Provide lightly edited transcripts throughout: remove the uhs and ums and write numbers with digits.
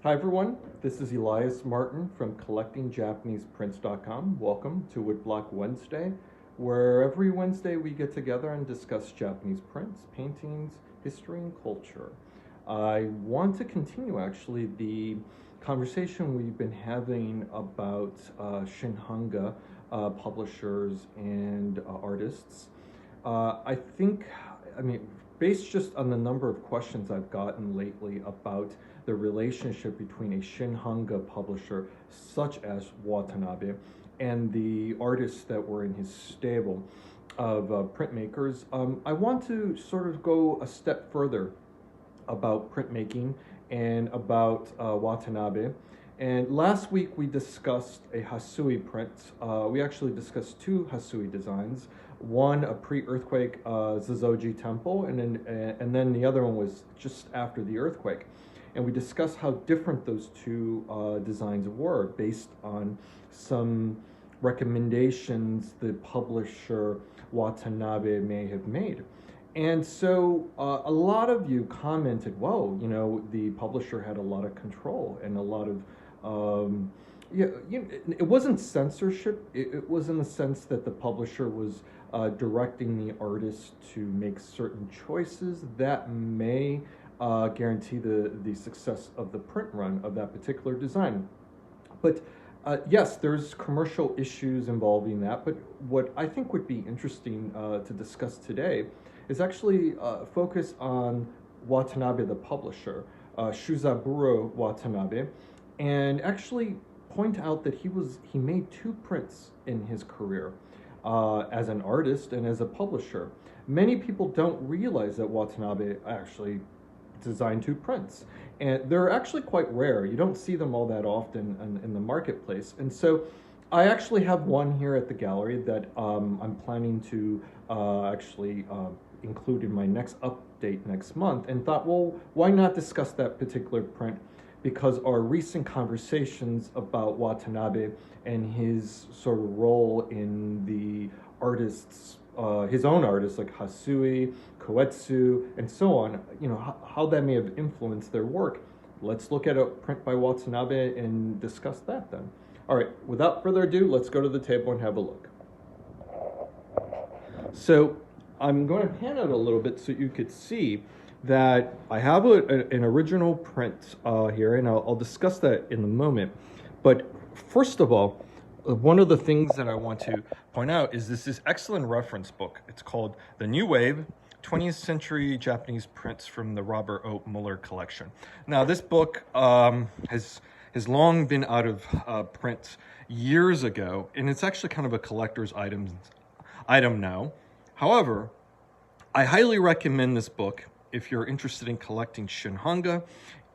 Hi everyone, this is Elias Martin from CollectingJapanesePrints.com. Welcome to Woodblock Wednesday, where every Wednesday we get together and discuss Japanese prints, paintings, history, and culture. I want to continue actually the conversation we've been having about Shin Hanga publishers and artists. I mean, based just on the number of questions I've gotten lately about the relationship between a Shin Hanga publisher such as Watanabe and the artists that were in his stable of printmakers, I want to sort of go a step further about printmaking and about Watanabe. And last week we discussed a Hasui print. We actually discussed two Hasui designs. One a pre-earthquake Zazoji temple, and then the other one was just after the earthquake. And we discussed how different those two designs were based on some recommendations the publisher Watanabe may have made. And so a lot of you commented, well, you know, the publisher had a lot of control and a lot of it wasn't censorship. It was in the sense that the publisher was directing the artist to make certain choices that may guarantee the success of the print run of that particular design. But yes, there's commercial issues involving that. But what I think would be interesting to discuss today is actually focus on Watanabe, the publisher, Shozaburo Watanabe, and actually point out that he made two prints in his career as an artist and as a publisher. Many people don't realize that Watanabe actually designed two prints, and they're actually quite rare. You don't see them all that often in the marketplace. And so I actually have one here at the gallery that I'm planning to actually include in my next update next month, and thought, well, why not discuss that particular print, because our recent conversations about Watanabe and his sort of role in the artists, his own artists like Hasui, Koetsu, and so on, you know, how that may have influenced their work. Let's look at a print by Watanabe and discuss that then. All right, without further ado, let's go to the table and have a look. So I'm going to pan out a little bit so you could see that I have an original print here, and I'll discuss that in a moment. But first of all, one of the things that I want to point out is this excellent reference book. It's called The New Wave, 20th Century Japanese Prints from the Robert O. Mueller Collection. Now, this book has long been out of print years ago, and it's actually kind of a collector's item now. However, I highly recommend this book if you're interested in collecting Shin Hanga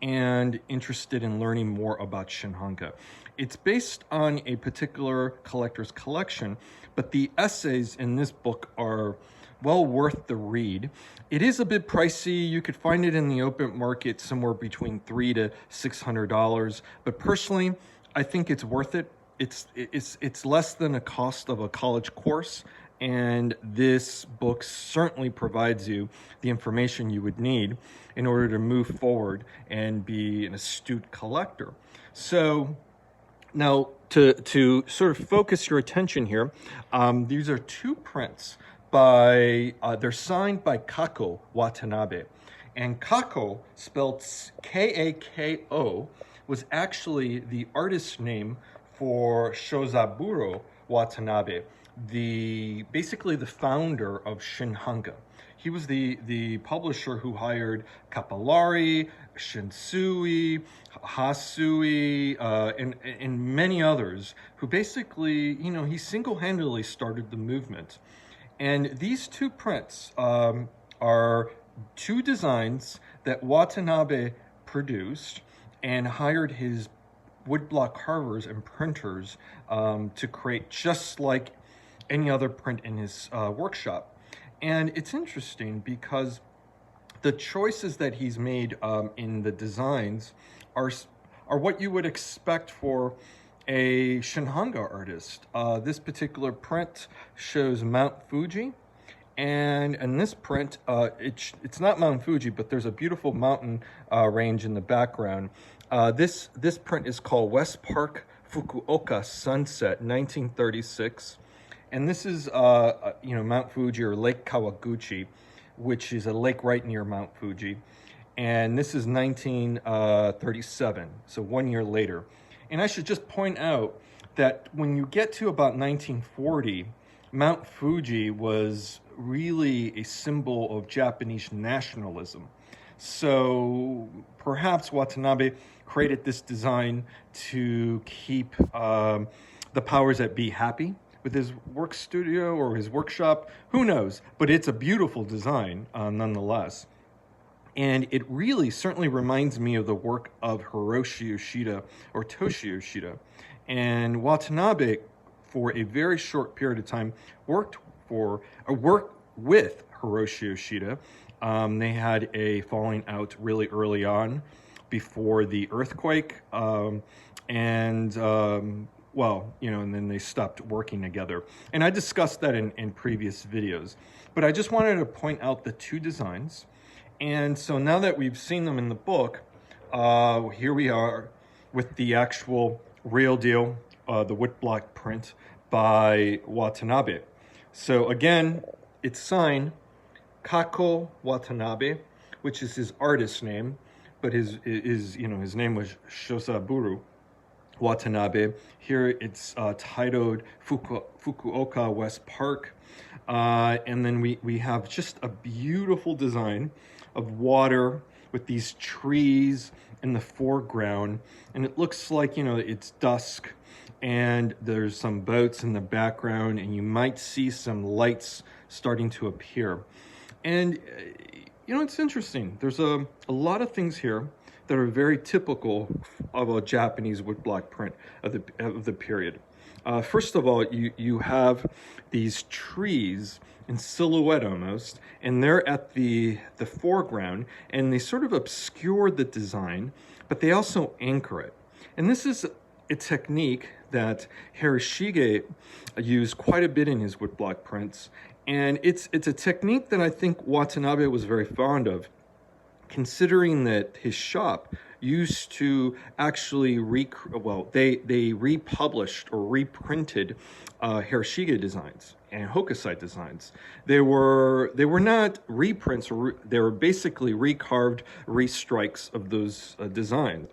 and interested in learning more about Shin Hanga. It's based on a particular collector's collection, but the essays in this book are well worth the read. It is a bit pricey. You could find it in the open market somewhere between $300 to $600, but personally, I think it's worth it. It's less than a cost of a college course, and this book certainly provides you the information you would need in order to move forward and be an astute collector. So now to sort of focus your attention here, these are two prints by, they're signed by Kako Watanabe. And Kako, spelled K-A-K-O, was actually the artist's name for Shozaburo Watanabe, basically the founder of Shin Hanga. He was the publisher who hired Capillari, Shinsui, Hasui, and many others, who basically, you know, he single-handedly started the movement. And these two prints are two designs that Watanabe produced and hired his woodblock carvers and printers to create, just like any other print in his workshop. And it's interesting because the choices that he's made in the designs are what you would expect for a Shin Hanga artist. This particular print shows Mount Fuji, and in this print, it's not Mount Fuji, but there's a beautiful mountain range in the background. This print is called West Park Fukuoka Sunset, 1936, and this is Mount Fuji or Lake Kawaguchi, which is a lake right near Mount Fuji, and this is 1937, so 1 year later. And I should just point out that when you get to about 1940, Mount Fuji was really a symbol of Japanese nationalism. So perhaps Watanabe created this design to keep the powers that be happy with his work studio or his workshop. Who knows? But it's a beautiful design nonetheless. And it really certainly reminds me of the work of Hiroshi Yoshida or Toshi Yoshida. And Watanabe, for a very short period of time, worked with Hiroshi Yoshida. They had a falling out really early on before the earthquake. And then they stopped working together. And I discussed that in previous videos. But I just wanted to point out the two designs. And so now that we've seen them in the book, here we are with the actual real deal, the Woodblock print by Watanabe. So again, it's signed Kako Watanabe, which is his artist name, but his name was Shozaburo Watanabe. Here it's titled Fukuoka West Park. And then we have just a beautiful design of water with these trees in the foreground. And it looks like, it's dusk and there's some boats in the background and you might see some lights starting to appear. And, it's interesting. There's a lot of things here that are very typical of a Japanese woodblock print of the period. First of all, you have these trees in silhouette almost, and they're at the foreground, and they sort of obscure the design, but they also anchor it. And this is a technique that Hiroshige used quite a bit in his woodblock prints, and it's a technique that I think Watanabe was very fond of, considering that his shop used to actually they republished or reprinted Hiroshige designs and Hokusai designs. They were not reprints, they were basically recarved restrikes of those designs.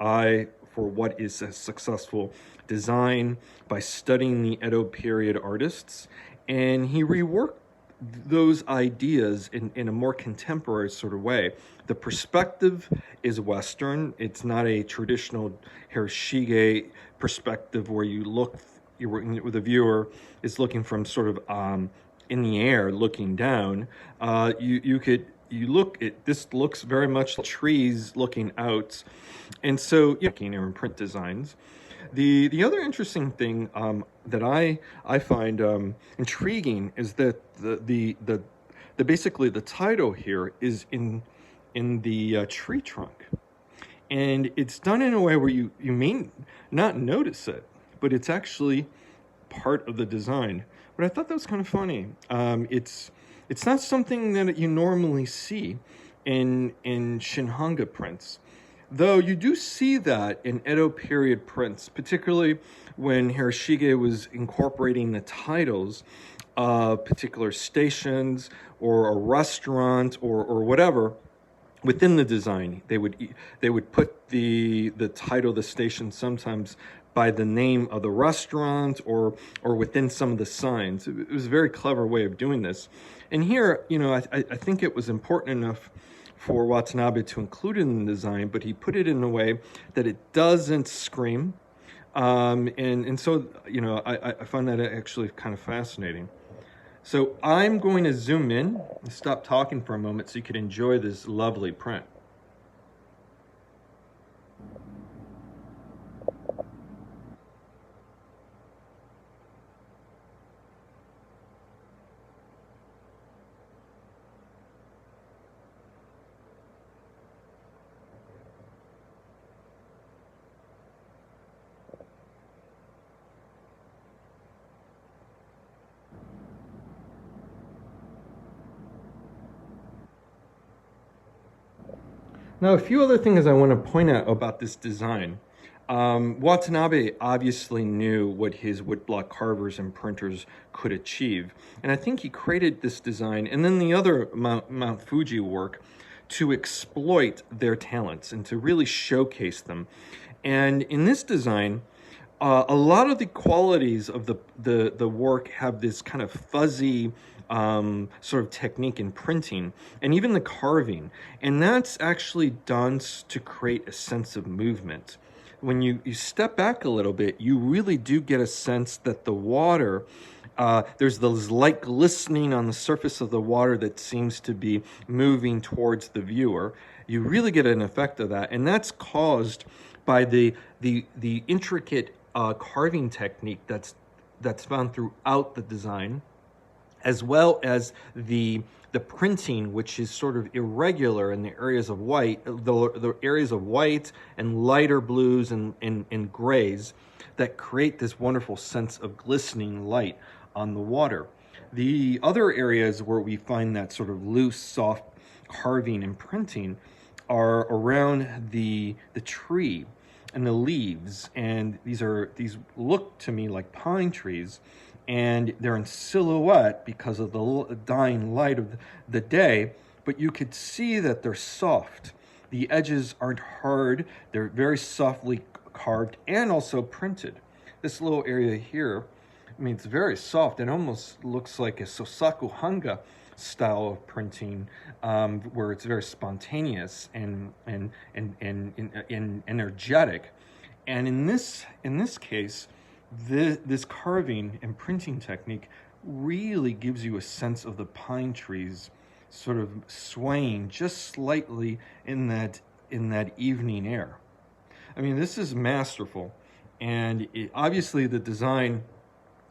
For what is a successful design by studying the Edo period artists, and he reworked those ideas in a more contemporary sort of way. The perspective is Western. It's not a traditional Hiroshige perspective where the viewer is looking from sort of in the air, looking down. This looks very much like trees looking out, and so in print designs. The other interesting thing that I find intriguing is that basically the title here is in the tree trunk, and it's done in a way where you may not notice it, but it's actually part of the design. But I thought that was kind of funny. It's not something that you normally see in Shin Hanga prints. Though you do see that in Edo period prints, particularly when Hiroshige was incorporating the titles of particular stations or a restaurant or whatever within the design. They would put the title of the station sometimes by the name of the restaurant or within some of the signs. It was a very clever way of doing this. And here, I think it was important enough for Watanabe to include it in the design, but he put it in a way that it doesn't scream. And so, I find that actually kind of fascinating. So I'm going to zoom in and stop talking for a moment so you can enjoy this lovely print. Now, a few other things I want to point out about this design. Watanabe obviously knew what his woodblock carvers and printers could achieve, and I think he created this design and then the other Mount Fuji work to exploit their talents and to really showcase them. And in this design, a lot of the qualities of the work have this kind of fuzzy sort of technique in printing and even the carving. And that's actually done to create a sense of movement. When you step back a little bit, you really do get a sense that the water, there's this light glistening on the surface of the water that seems to be moving towards the viewer. You really get an effect of that. And that's caused by the intricate carving technique that's found throughout the design, as well as the printing, which is sort of irregular in the areas of white, the areas of white and lighter blues and grays that create this wonderful sense of glistening light on the water. The other areas where we find that sort of loose, soft carving and printing are around the tree and the leaves, and these look to me like pine trees, and they're in silhouette because of the dying light of the day, but you could see that they're soft. The edges aren't hard, they're very softly carved and also printed. This little area here, I mean, it's very soft. It almost looks like a Shin Hanga style of printing, where it's very spontaneous and energetic. And in this case, this carving and printing technique really gives you a sense of the pine trees sort of swaying just slightly in that evening air. I mean, this is masterful, and obviously the design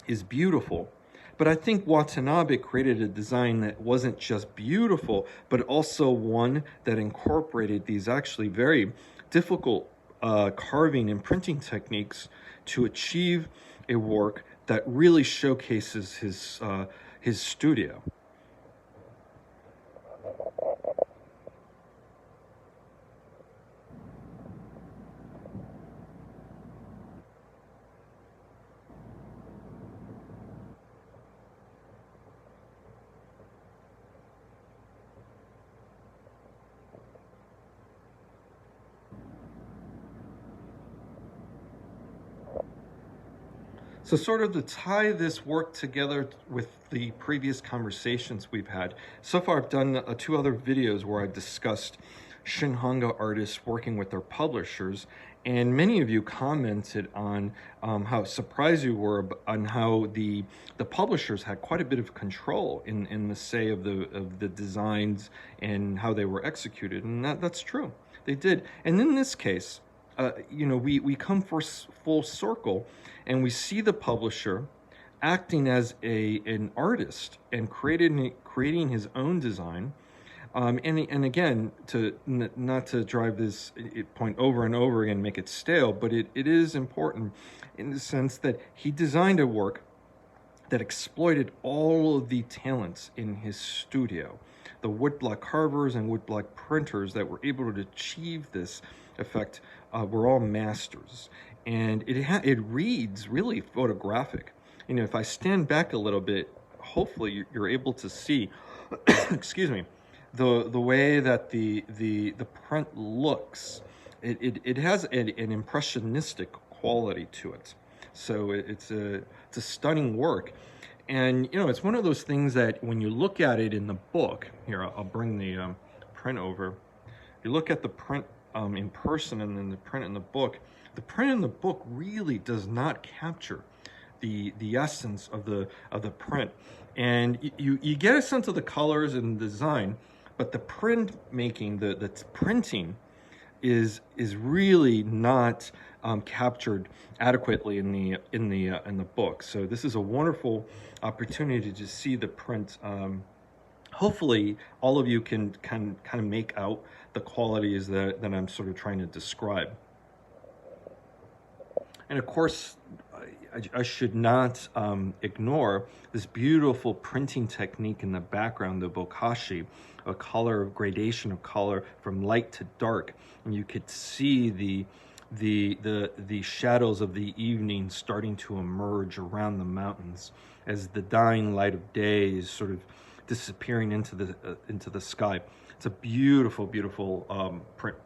is beautiful. But I think Watanabe created a design that wasn't just beautiful, but also one that incorporated these actually very difficult carving and printing techniques to achieve a work that really showcases his studio. So sort of to tie this work together with the previous conversations we've had, so far I've done 2 other videos where I've discussed Shin Hanga artists working with their publishers, and many of you commented on how surprised you were on how the publishers had quite a bit of control in the say of the designs and how they were executed, and that's true. They did. And in this case, we come full circle, and we see the publisher acting as an artist and creating his own design. And again, not to drive this point over and over again, make it stale, but it is important in the sense that he designed a work that exploited all of the talents in his studio. The woodblock carvers and woodblock printers that were able to achieve this effect were all masters, and it reads really photographic. If I stand back a little bit, hopefully you're able to see, excuse me, the way that the print looks. It has an impressionistic quality to it, so it's a stunning work. And it's one of those things that when you look at it in the book, here I'll bring the print over. You look at the print in person and then the print in the book. The print in the book really does not capture the essence of the print, and you get a sense of the colors and the design, but the print making, the printing is really not captured adequately in the book. So this is a wonderful opportunity to see the print. Hopefully all of you can kind of make out the qualities that I'm sort of trying to describe. And of course, I should not ignore this beautiful printing technique in the background, the bokashi, a color gradation of color from light to dark, and you could see the shadows of the evening starting to emerge around the mountains as the dying light of day is sort of disappearing into the sky. It's a beautiful, beautiful print.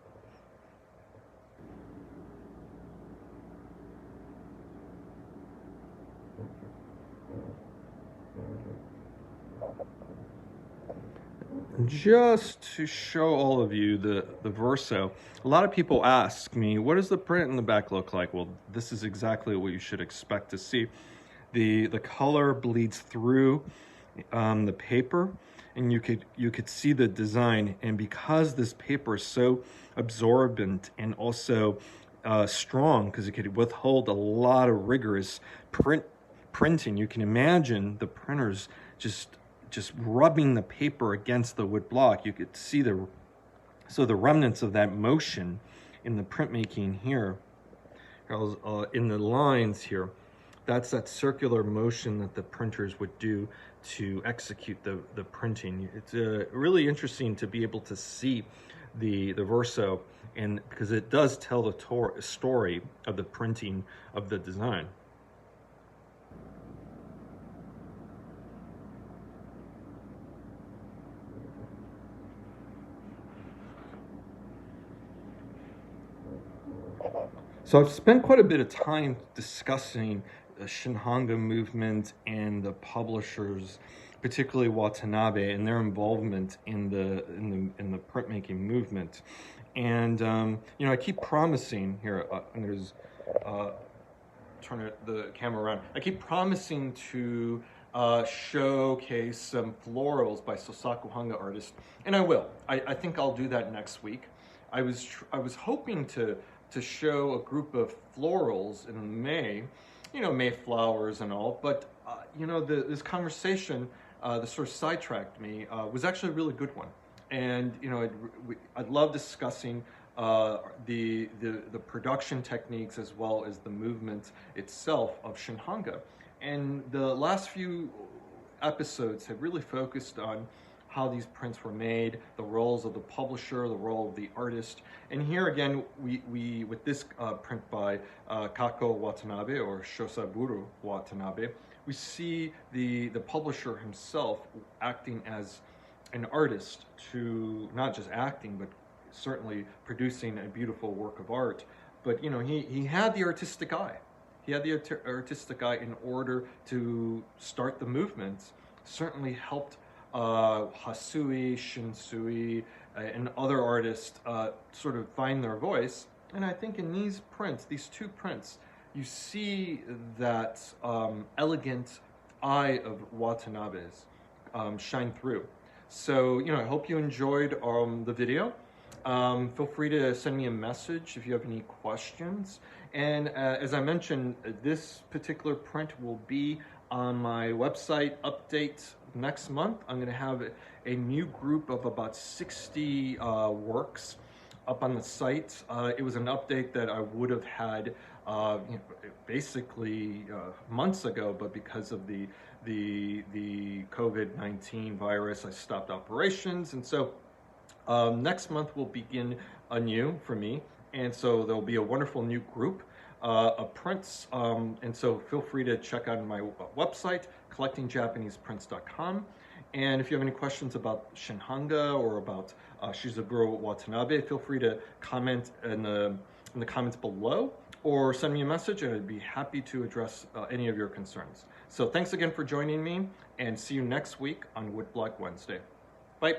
Just to show all of you the verso, a lot of people ask me, what does the print in the back look like? Well, this is exactly what you should expect to see. The color bleeds through the paper, and you could see the design. And because this paper is so absorbent and also strong, because it could withhold a lot of rigorous printing, you can imagine the printers just rubbing the paper against the wood block. You could see the remnants of that motion in the printmaking here, in the lines here. That's that circular motion that the printers would do to execute the printing. It's really interesting to be able to see the verso, and because it does tell the story of the printing of the design. So I've spent quite a bit of time discussing the Shin Hanga movement and the publishers, particularly Watanabe, and their involvement in the printmaking movement. And you know, I keep promising here. I'm going to turn the camera around. I keep promising to showcase some florals by Sosaku Hanga artists, and I will. I think I'll do that next week. I was hoping to show a group of florals in May, you know, Mayflowers and all, but you know, this conversation that sort of sidetracked me was actually a really good one. And you know, I love discussing the production techniques as well as the movement itself of Shin Hanga. And the last few episodes have really focused on how these prints were made, the roles of the publisher, the role of the artist. And here again, we with this print by Kako Watanabe, or Shozaburo Watanabe, we see the publisher himself acting as an artist, to not just acting, but certainly producing a beautiful work of art. But you know, he had the artistic eye. He had the artistic eye in order to start the movement. Certainly helped Hasui, Shinsui, and other artists sort of find their voice. And I think in these prints, these two prints, you see that elegant eye of Watanabe's shine through. So, you know, I hope you enjoyed the video. Feel free to send me a message if you have any questions. And as I mentioned, this particular print will be on my website update next month. I'm going to have a new group of about 60 works up on the site. It was an update that I would have had you know, basically months ago, but because of the COVID-19 virus, I stopped operations. And so next month will begin anew for me. And so there'll be a wonderful new group of prints. And so feel free to check out my website, collectingjapaneseprints.com. And if you have any questions about Shin Hanga or about Shozaburo Watanabe, feel free to comment in the comments below, or send me a message, and I'd be happy to address any of your concerns. So thanks again for joining me, and see you next week on Woodblock Wednesday. Bye.